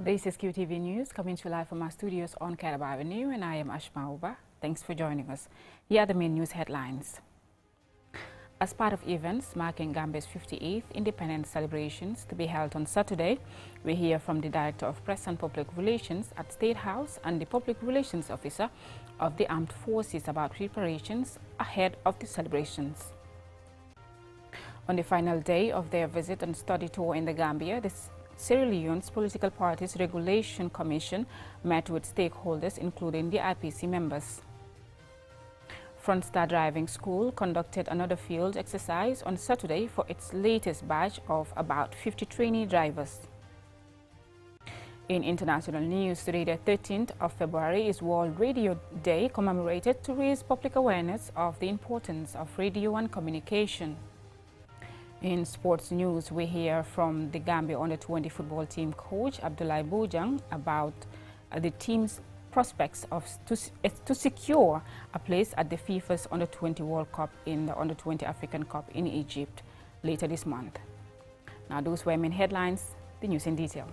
This is QTV News coming to you live from our studios on Kairaba Avenue, and I am Ashma Uba. Thanks for joining us. Here are the main news headlines. As part of events marking Gambia's 58th independence celebrations to be held on Saturday, we hear from the Director of Press and Public Relations at State House and the Public Relations Officer of the Armed Forces about preparations ahead of the celebrations. On the final day of their visit and study tour in the Gambia, Sierra Leone's Political Parties Regulation Commission met with stakeholders, including the IPC members. Front Star Driving School conducted another field exercise on Saturday for its latest batch of about 50 trainee drivers. In international news, today the 13th of February is World Radio Day, commemorated to raise public awareness of the importance of radio and communication. In sports news, we hear from the Gambia U-20 football team coach Abdoulie Bojang about the team's prospects to secure a place at the FIFA's U-20 World Cup in the U-20 African Cup in Egypt later this month. Now, those were main headlines. The news in detail.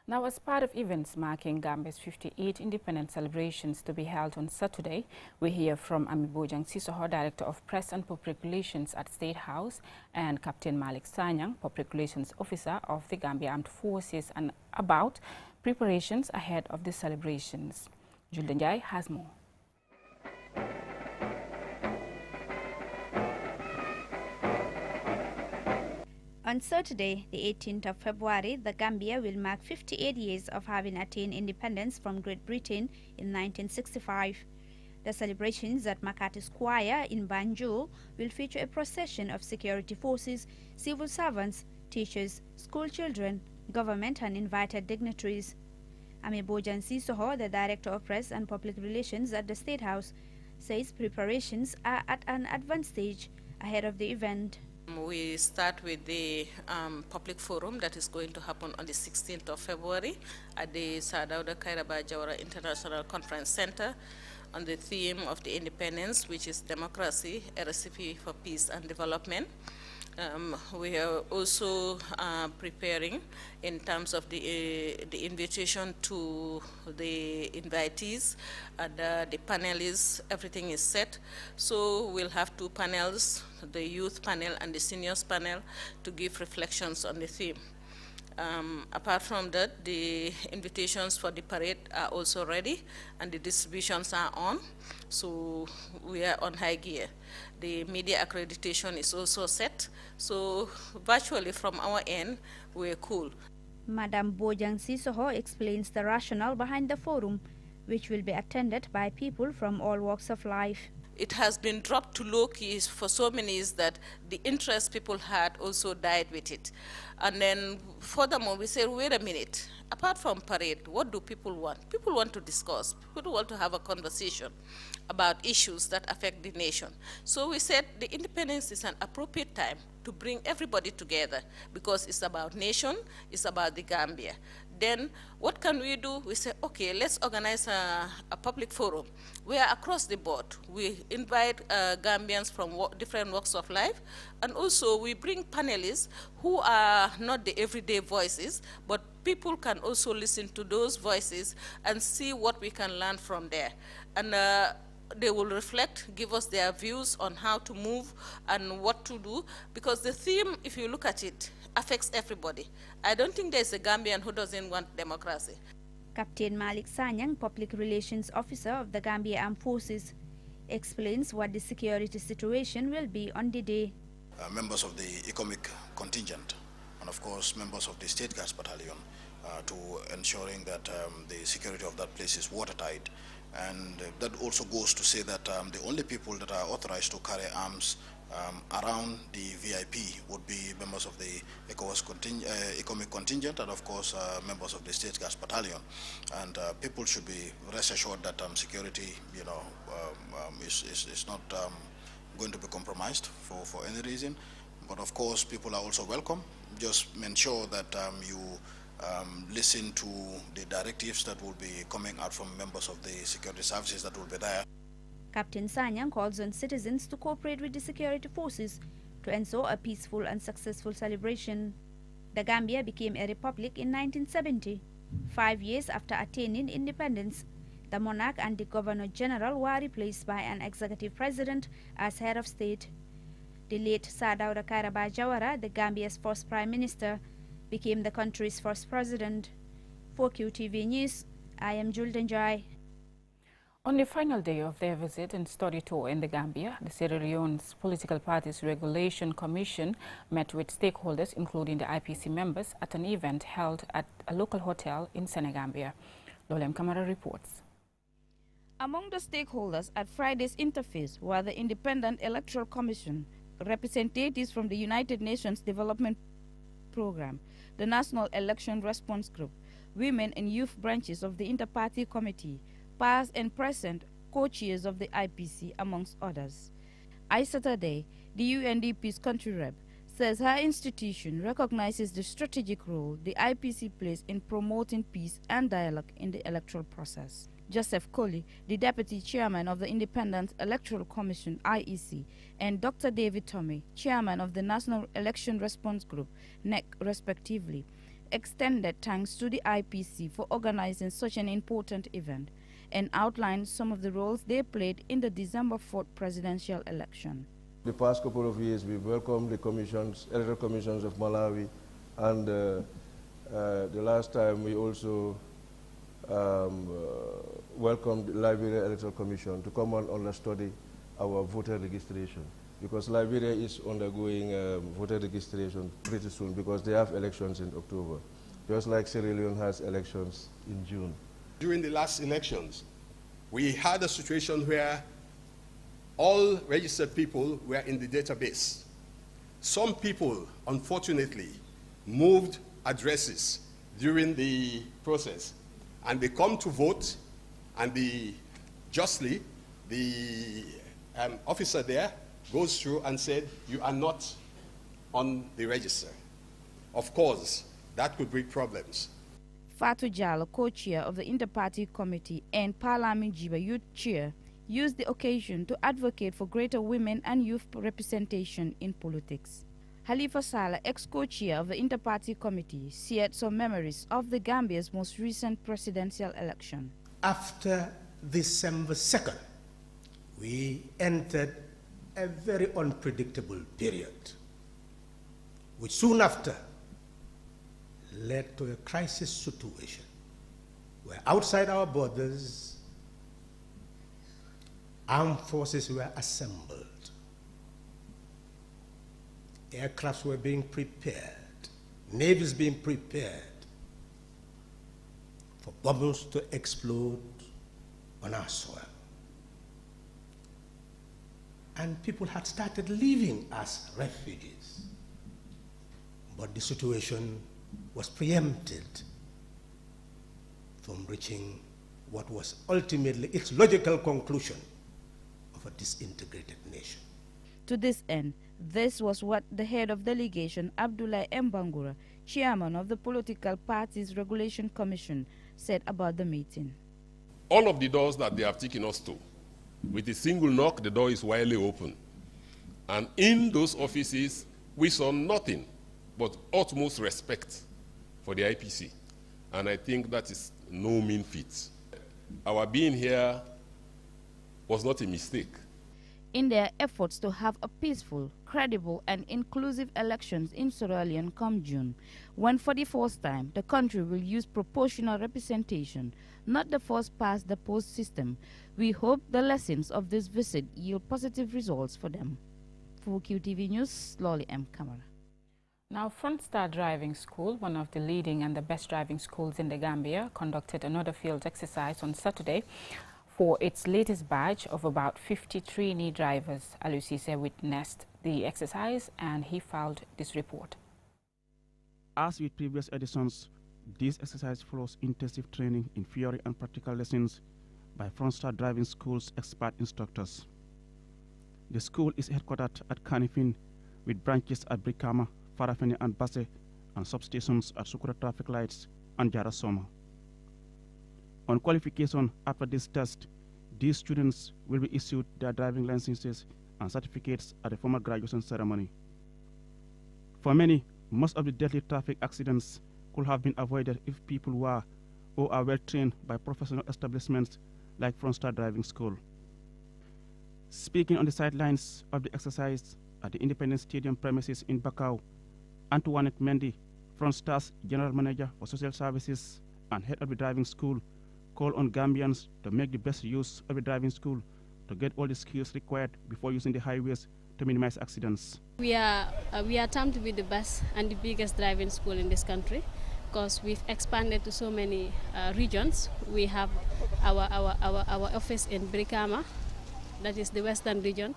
Now, as part of events marking Gambia's 58th independence celebrations to be held on Saturday, we hear from Abdoulie Bojang, Director of Press and Public Relations at State House, and Captain Malik Sanyang, Public Relations Officer of the Gambia Armed Forces, and about preparations ahead of the celebrations. Julden Jai has more. On Saturday, the 18th of February, the Gambia will mark 58 years of having attained independence from Great Britain in 1965. The celebrations at Makati Square in Banjul will feature a procession of security forces, civil servants, teachers, school children, government and invited dignitaries. Abdoulie Bojang, the Director of Press and Public Relations at the State House, says preparations are at an advanced stage ahead of the event. We start with the public forum that is going to happen on the 16th of February at the Sadauda Kairaba Jawara International Conference Center on the theme of the independence, which is democracy, a recipe for peace and development. We are also preparing in terms of the invitation to the invitees and the panelists. Everything is set. So we'll have two panels, the youth panel and the seniors panel, to give reflections on the theme. Apart from that, the invitations for the parade are also ready and the distributions are on. So we are on high gear. The media accreditation is also set. So virtually from our end, we're cool. Madam Bojang explains the rationale behind the forum, which will be attended by people from all walks of life. It has been dropped to low keys for so many years that the interest people had also died with it. And then furthermore, we said, wait a minute, apart from parade, what do people want? People want to discuss. People want to have a conversation about issues that affect the nation. So we said the independence is an appropriate time to bring everybody together because it's about nation, it's about the Gambia. Then what can we do? We say, okay, let's organize a public forum where across the board we invite Gambians from different walks of life, and also we bring panelists who are not the everyday voices, but people can also listen to those voices and see what we can learn from there. And they will reflect, give us their views on how to move and what to do, because the theme, if you look at it, affects everybody. I don't think there's a Gambian who doesn't want democracy. Captain Malik Sanyang, Public Relations Officer of the Gambia Armed Forces, explains what the security situation will be on the day. Members of the economic contingent and of course members of the State Guards Battalion to ensuring that the security of that place is watertight. And that also goes to say that the only people that are authorized to carry arms around the VIP would be members of the economic contingent and of course members of the State Guards Battalion. And people should be rest assured that security, is not going to be compromised for any reason. But of course, people are also welcome. Just ensure that you listen to the directives that will be coming out from members of the security services that will be there. Captain Sanyang calls on citizens to cooperate with the security forces to ensure a peaceful and successful celebration. The Gambia became a republic in 1970. 5 years after attaining independence, the monarch and the governor-general were replaced by an executive president as head of state. The late Sir Dawda Kairaba Jawara, the Gambia's first prime minister, became the country's first president. For QTV News, I am Julden Jai. On the final day of their visit and study tour in the Gambia, the Sierra Leone's Political Parties Regulation Commission met with stakeholders, including the IPC members, at an event held at a local hotel in Senegambia. Lolem Kamara reports. Among the stakeholders at Friday's interface were the Independent Electoral Commission, representatives from the United Nations Development Program, the National Election Response Group, women and youth branches of the Inter-Party Committee, past and present co-chairs of the IPC, amongst others. Saturday, the UNDP's country rep says her institution recognizes the strategic role the IPC plays in promoting peace and dialogue in the electoral process. Joseph Colley, the deputy chairman of the Independent Electoral Commission, IEC, and Dr. David Tomei, chairman of the National Election Response Group, NEC, respectively, extended thanks to the IPC for organizing such an important event and outlined some of the roles they played in the December 4th presidential election. The past couple of years, we've welcomed the commissions, electoral commissions of Malawi, and the last time we also welcomed the Liberia Electoral Commission to come on understudy our voter registration, because Liberia is undergoing voter registration pretty soon because they have elections in October, just like Sierra Leone has elections in June. During the last elections, we had a situation where all registered people were in the database. Some people, unfortunately, moved addresses during the process, and they come to vote, and justly, the officer there goes through and said, you are not on the register. Of course, that could bring problems. Fatou Jallo, co-chair of the Inter-Party Committee and Parliament Jiba Youth Chair, used the occasion to advocate for greater women and youth representation in politics. Halifa Saleh, ex-co-chair of the Inter-Party Committee, shared some memories of the Gambia's most recent presidential election. After December 2nd, we entered a very unpredictable period, which soon after led to a crisis situation where outside our borders, armed forces were assembled, aircrafts were being prepared, navies being prepared for bombs to explode on our soil. And people had started leaving as refugees. But the situation was preempted from reaching what was ultimately its logical conclusion of a disintegrated nation. To this end, this was what the head of delegation, Abdoulie Bojang, chairman of the Political Parties Regulation Commission, said about the meeting. All of the doors that they have taken us to, with a single knock, the door is widely open. And in those offices, we saw nothing but utmost respect for the IPC. And I think that is no mean feat. Our being here was not a mistake. In their efforts to have a peaceful, credible, and inclusive elections in Sierra Leone come June, when for the first time the country will use proportional representation, not the first-past-the-post system, we hope the lessons of this visit yield positive results for them. For QTV News, Lolly M. Kamara. Now, Front Star Driving School, one of the leading and the best driving schools in the Gambia, conducted another field exercise on Saturday for its latest batch of about 50 trainee drivers. Alusise witnessed the exercise and he filed this report. As with previous editions, this exercise follows intensive training in theory and practical lessons by Front Star Driving School's expert instructors. The school is headquartered at Kanifing with branches at Brikama, Farafeni and Basse, and substations at Sukura traffic lights and Jarasoma. On qualification after this test, these students will be issued their driving licenses and certificates at the formal graduation ceremony. For many, most of the deadly traffic accidents could have been avoided if people were or are well trained by professional establishments like Frontstar Driving School. Speaking on the sidelines of the exercise at the Independence Stadium premises in Bakau, Antoinette Mendy, Frontstar's General Manager for Social Services and Head of the Driving School, called on Gambians to make the best use of the driving school to get all the skills required before using the highways to minimize accidents. We are termed to be the best and the biggest driving school in this country because we've expanded to so many regions. We have our office in Brikama, that is the western region.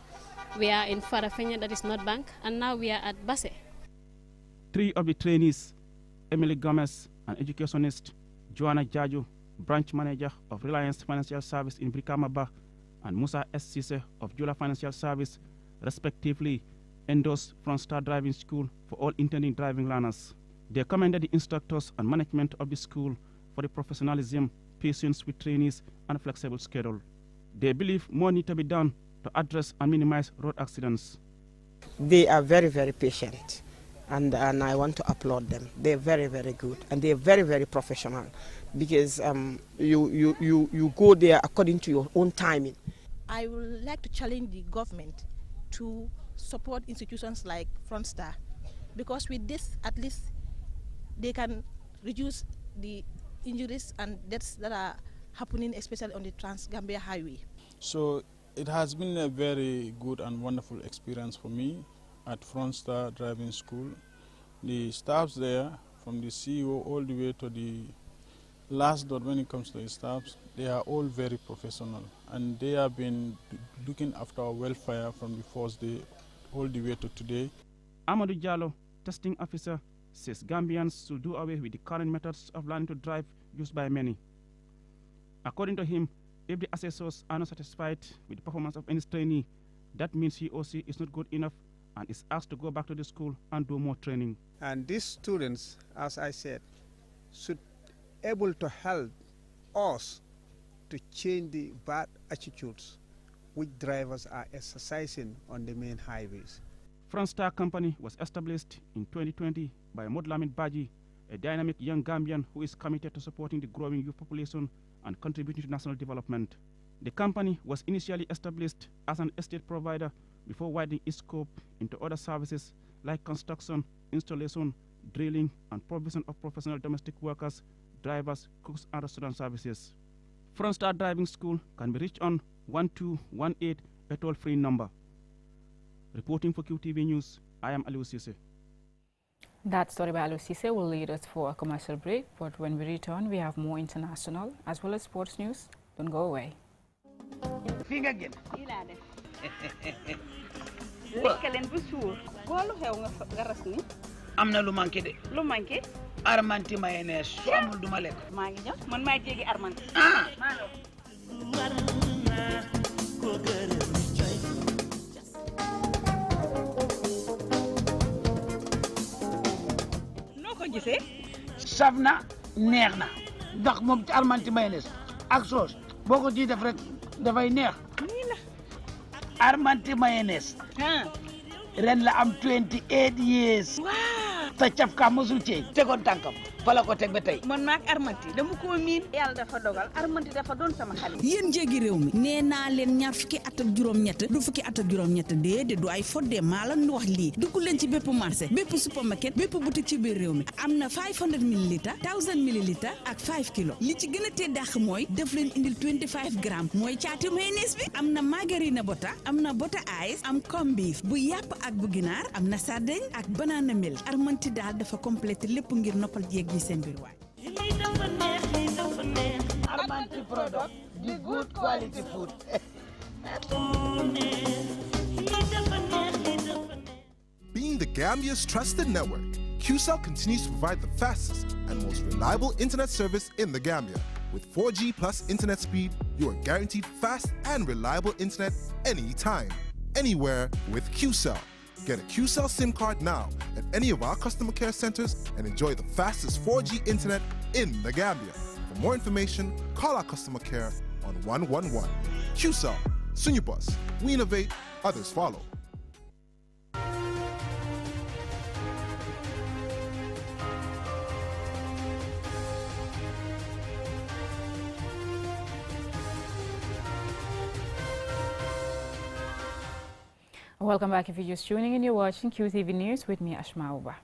We are in Farafenya, that is North Bank, and now we are at Basse. 3 of the trainees, Emily Gomez, an educationist, Joanna Jaju, branch manager of Reliance Financial Service in Brikama, and Musa S. Sise of Jula Financial Service, respectively, endorsed Frontstar Driving School for all intending driving learners. They commended the instructors and management of the school for the professionalism, patience with trainees, and flexible schedule. They believe more need to be done to address and minimize road accidents. They are very, very patient, and I want to applaud them. They're very, very good, and they're very, very professional, because you go there according to your own timing. I would like to challenge the government to support institutions like Frontstar, because with this, at least, they can reduce the injuries and deaths that are happening, especially on the Trans-Gambia Highway. So it has been a very good and wonderful experience for me at Frontstar Driving School. The staffs there, from the CEO all the way to the last dot when it comes to the staffs, they are all very professional, and they have been looking after our welfare from the first day all the way to today. Amadou Jallo, testing officer, says Gambians should do away with the current methods of learning to drive used by many. According to him, if the assessors are not satisfied with the performance of any trainee, that means he or she is not good enough and is asked to go back to the school and do more training. And these students, as I said, should be able to help us to change the bad attitudes which drivers are exercising on the main highways. Frontstar Company was established in 2020 by Modlamin Baji, a dynamic young Gambian who is committed to supporting the growing youth population and contributing to national development. The company was initially established as an estate provider before widening its scope into other services like construction, installation, drilling, and provision of professional domestic workers, drivers, cooks, and restaurant services. Frontstar Driving School can be reached on 1218, a toll-free number. Reporting for QTV News, I am Aliou Cisse. That story by Aliou Cisse will lead us for a commercial break, but when we return, we have more international as well as sports news. Don't go away. Finger again. Amna lu manqué de. Lu manqué? Armanti mayonnaise so amul duma lek. Maa ngi ñëw man maa jéegi armanti. Ah. Noo ko gisee? Saf na neex na ndax moom ci armanti mayonnaise ak sauce boo ko ciy def rek dafay neex. Nii la. Armanti mayonnaise. Ren la am 28 years. Wow. Ta cafka mosul ci tegoon tànkam fala ko teg ba tey. Man maak armanti dama ko miin. Yàlla dafa dogal armanti dafa doon sama xarit. Yéen jéegi réew mi nee naa leen ñaar fukki at ak juróom-ñett du fukki at ak juróom-ñett déedéet du ay fodde maa la ñu wax lii dugg leen ci bépp marché bépp supermarket bépp boutique ci biir réew mi am na 500 millilitres 1000 millilitres ak 5 kilos li ci gën a tee dàq mooy def leen indil 25 grammes mooy caati mayonnaise bi am na margarine bota am na bota ice am corned beef bu yàpp ak bu ginaar am na sardine ak banana milk armanti daal dafa complété lépp ngir noppal jéeg yi seen biir waay. Armanti product, the good quality food. Being the Gambia's trusted network, QCell continues to provide the fastest and most reliable internet service in the Gambia. With 4G plus internet speed, you are guaranteed fast and reliable internet anytime, anywhere with QCell. Get a QCell SIM card now at any of our customer care centers and enjoy the fastest 4G internet in the Gambia. For more information, call our customer care on 111. QCell, Sunyubus, we innovate, others follow. Welcome back. If you're just tuning in, you're watching QTV News with me, Ashma Uba.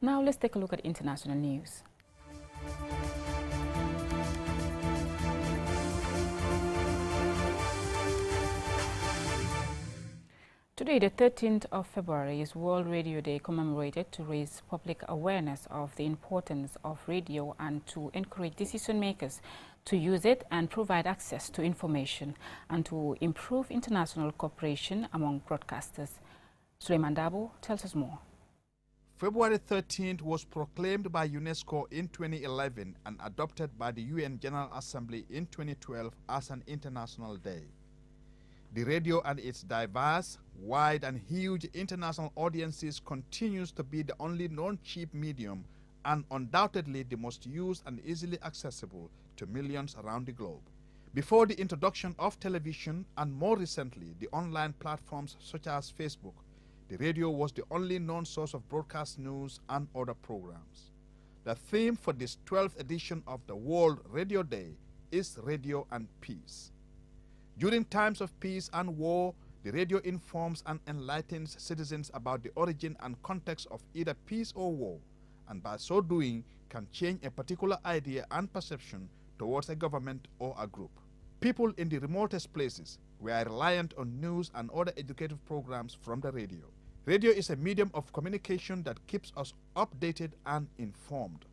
Now let's take a look at international news. Today, the 13th of February, is World Radio Day, commemorated to raise public awareness of the importance of radio and to encourage decision makers to use it and provide access to information and to improve international cooperation among broadcasters. Suleiman Dabo tells us more. February 13th was proclaimed by UNESCO in 2011 and adopted by the UN General Assembly in 2012 as an international day. The radio and its diverse, wide and huge international audiences continues to be the only non-cheap medium and undoubtedly the most used and easily accessible to millions around the globe. Before the introduction of television and more recently the online platforms such as Facebook, the radio was the only known source of broadcast news and other programs. The theme for this 12th edition of the World Radio Day is Radio and Peace. During times of peace and war, the radio informs and enlightens citizens about the origin and context of either peace or war, and by so doing can change a particular idea and perception towards a government or a group. People in the remotest places were reliant on news and other educative programs from the radio. Radio is a medium of communication that keeps us updated and informed.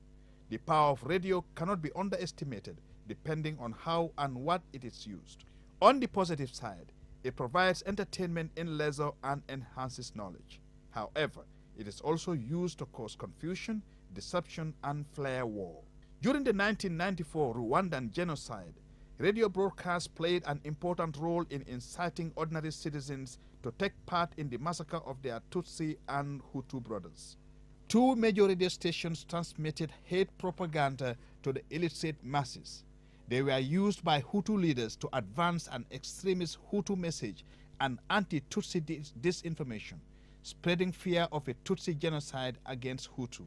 The power of radio cannot be underestimated depending on how and what it is used. On the positive side, it provides entertainment in leisure and enhances knowledge. However, it is also used to cause confusion, deception, and flare war. During the 1994 Rwandan genocide, radio broadcasts played an important role in inciting ordinary citizens to take part in the massacre of their Tutsi and Hutu brothers. Two major radio stations transmitted hate propaganda to the illiterate masses. They were used by Hutu leaders to advance an extremist Hutu message and anti-Tutsi disinformation, spreading fear of a Tutsi genocide against Hutu,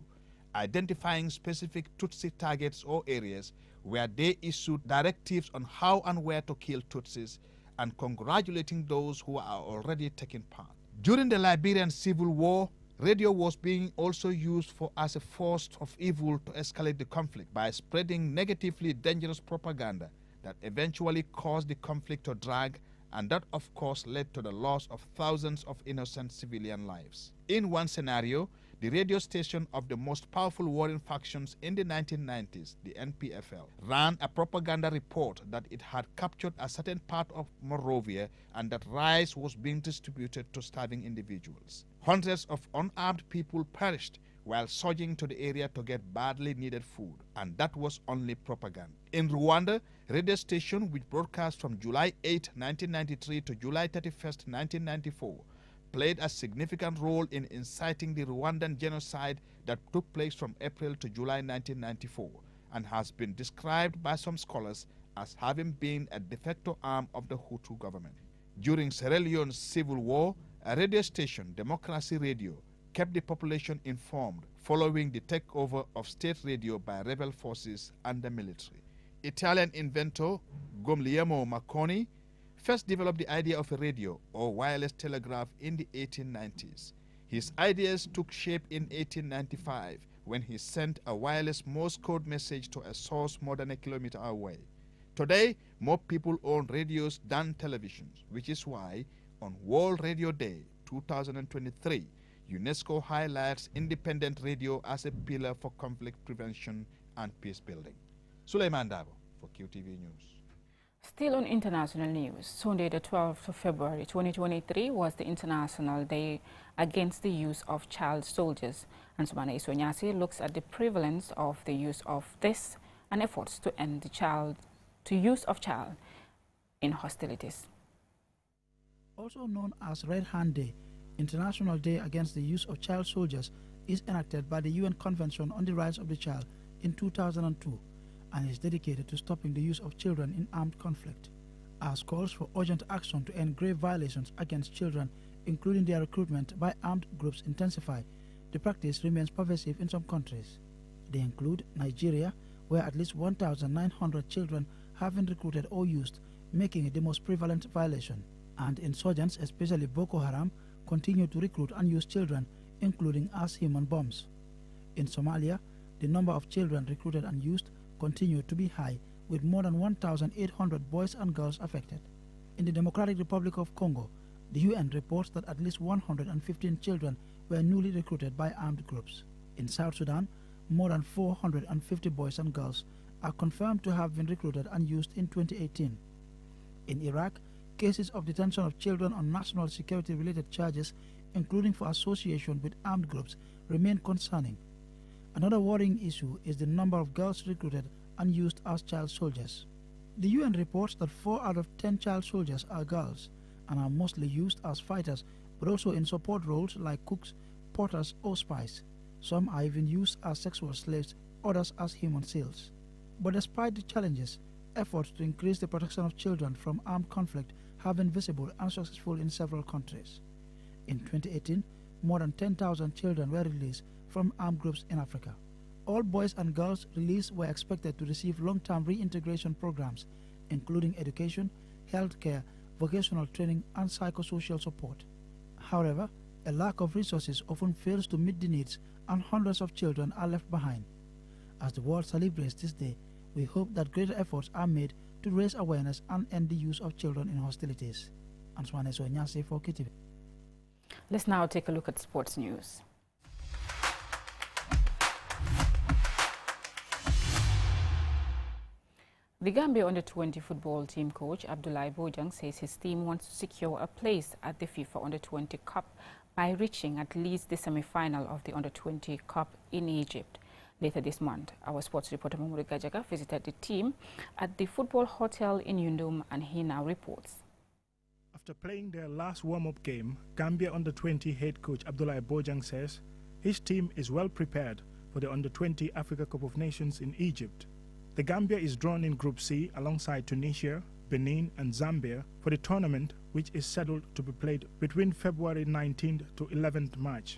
identifying specific Tutsi targets or areas where they issued directives on how and where to kill Tutsis, and congratulating those who are already taking part. During the Liberian Civil War, radio was being also used as a force of evil to escalate the conflict by spreading negatively dangerous propaganda that eventually caused the conflict to drag, and that of course led to the loss of thousands of innocent civilian lives. In one scenario, the radio station of the most powerful warring factions in the 1990s, the NPFL, ran a propaganda report that it had captured a certain part of Monrovia and that rice was being distributed to starving individuals. Hundreds of unarmed people perished while surging to the area to get badly needed food, and that was only propaganda. In Rwanda, a radio station which broadcast from July 8, 1993 to July 31, 1994, played a significant role in inciting the Rwandan genocide that took place from April to July 1994 and has been described by some scholars as having been a de facto arm of the Hutu government. During Sierra Leone's civil war, a radio station, Democracy Radio, kept the population informed following the takeover of state radio by rebel forces and the military. Italian inventor Guglielmo Marconi first developed the idea of a radio or wireless telegraph in the 1890s. His ideas took shape in 1895 when he sent a wireless Morse code message to a source more than a kilometer away. Today, more people own radios than televisions, which is why on World Radio Day 2023, UNESCO highlights independent radio as a pillar for conflict prevention and peace building. Suleiman Dabo for QTV News. Still on international news, Sunday the 12th of February 2023 was the International Day Against the Use of Child Soldiers. Ansumana S.O Nyassi looks at the prevalence of the use of this and efforts to end the use of child in hostilities. Also known as Red Hand Day, International Day Against the Use of Child Soldiers is enacted by the UN Convention on the Rights of the Child in 2002 and is dedicated to stopping the use of children in armed conflict. As calls for urgent action to end grave violations against children, including their recruitment by armed groups, intensify, the practice remains pervasive in some countries. They include Nigeria, where at least 1,900 children have been recruited or used, making it the most prevalent violation. And insurgents, especially Boko Haram, continue to recruit and use children, including as human bombs. In Somalia, the number of children recruited and used continue to be high, with more than 1,800 boys and girls affected. In the Democratic Republic of Congo, the UN reports that at least 115 children were newly recruited by armed groups. In South Sudan, more than 450 boys and girls are confirmed to have been recruited and used in 2018. In Iraq, cases of detention of children on national security-related charges, including for association with armed groups, remain concerning. Another worrying issue is the number of girls recruited and used as child soldiers. The UN reports that 4 out of 10 child soldiers are girls and are mostly used as fighters, but also in support roles like cooks, porters, or spies. Some are even used as sexual slaves, others as human seals. But despite the challenges, efforts to increase the protection of children from armed conflict have been visible and successful in several countries. In 2018, more than 10,000 children were released from armed groups in Africa. All boys and girls released were expected to receive long-term reintegration programs, including education, health care, vocational training, and psychosocial support. However, a lack of resources often fails to meet the needs, and hundreds of children are left behind. As the world celebrates this day, we hope that greater efforts are made to raise awareness and end the use of children in hostilities. Ansumana S.O Nyassi for KTV. Let's now take a look at sports news. The Gambia Under-20 football team coach Abdoulie Bojang says his team wants to secure a place at the FIFA Under-20 Cup by reaching at least the semi-final of the Under-20 Cup in Egypt later this month. Our sports reporter Mamoudou Gajaga visited the team at the football hotel in Yundum, and he now reports. After playing their last warm-up game, Gambia Under-20 head coach Abdoulie Bojang says his team is well prepared for the Under-20 Africa Cup of Nations in Egypt. The Gambia is drawn in Group C alongside Tunisia, Benin and Zambia for the tournament, which is scheduled to be played between February 19th to 11th March.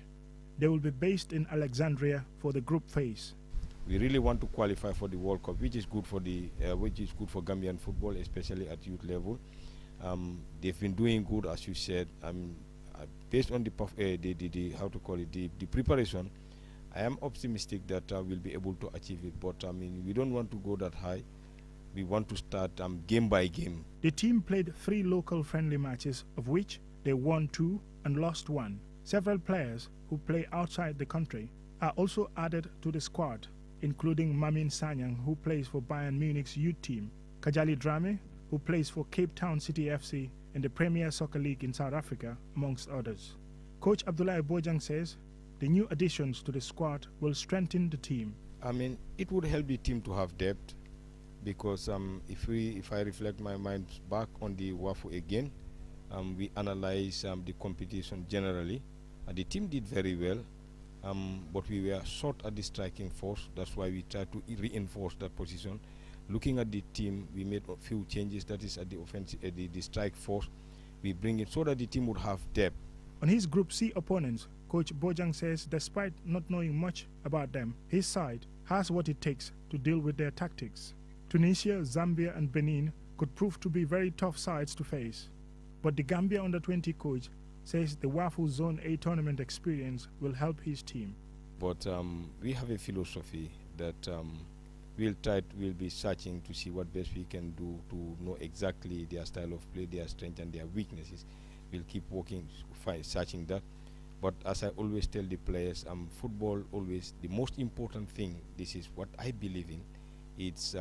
They will be based in Alexandria for the group phase. We really want to qualify for the World Cup, which is good for Gambian football, especially at youth level. They've been doing good, as you said. Based on the preparation, I am optimistic that we'll be able to achieve it, but we don't want to go that high. We want to start game by game. The team played 3 local friendly matches, of which they won 2 and lost 1. Several players who play outside the country are also added to the squad, including Mamin Sanyang, who plays for Bayern Munich's youth team, Kajali Drame, who plays for Cape Town City FC in the Premier Soccer League in South Africa, amongst others. Coach Abdoulie Bojang says the new additions to the squad will strengthen the team. It would help the team to have depth, because if I reflect my mind back on the WAFU again, we analyze the competition generally, and the team did very well, but we were short at the striking force. That's why we tried to reinforce that position. Looking at the team, we made a few changes, that is at the offensive, the strike force. We bring it so that the team would have depth. On his Group C opponents, Coach Bojang says despite not knowing much about them, his side has what it takes to deal with their tactics. Tunisia, Zambia and Benin could prove to be very tough sides to face. But the Gambia Under-20 coach says the WAFU Zone A tournament experience will help his team. But we have a philosophy that we'll be searching to see what best we can do to know exactly their style of play, their strengths and their weaknesses. We'll keep working, searching that. But as I always tell the players, football always, the most important thing, this is what I believe in, it's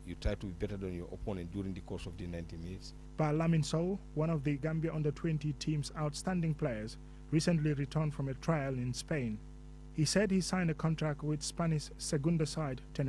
you try to be better than your opponent during the course of the 90 minutes. Lamin Sow, one of the Gambia Under-20 team's outstanding players, recently returned from a trial in Spain. He said he signed a contract with Spanish Segunda side Tenerife.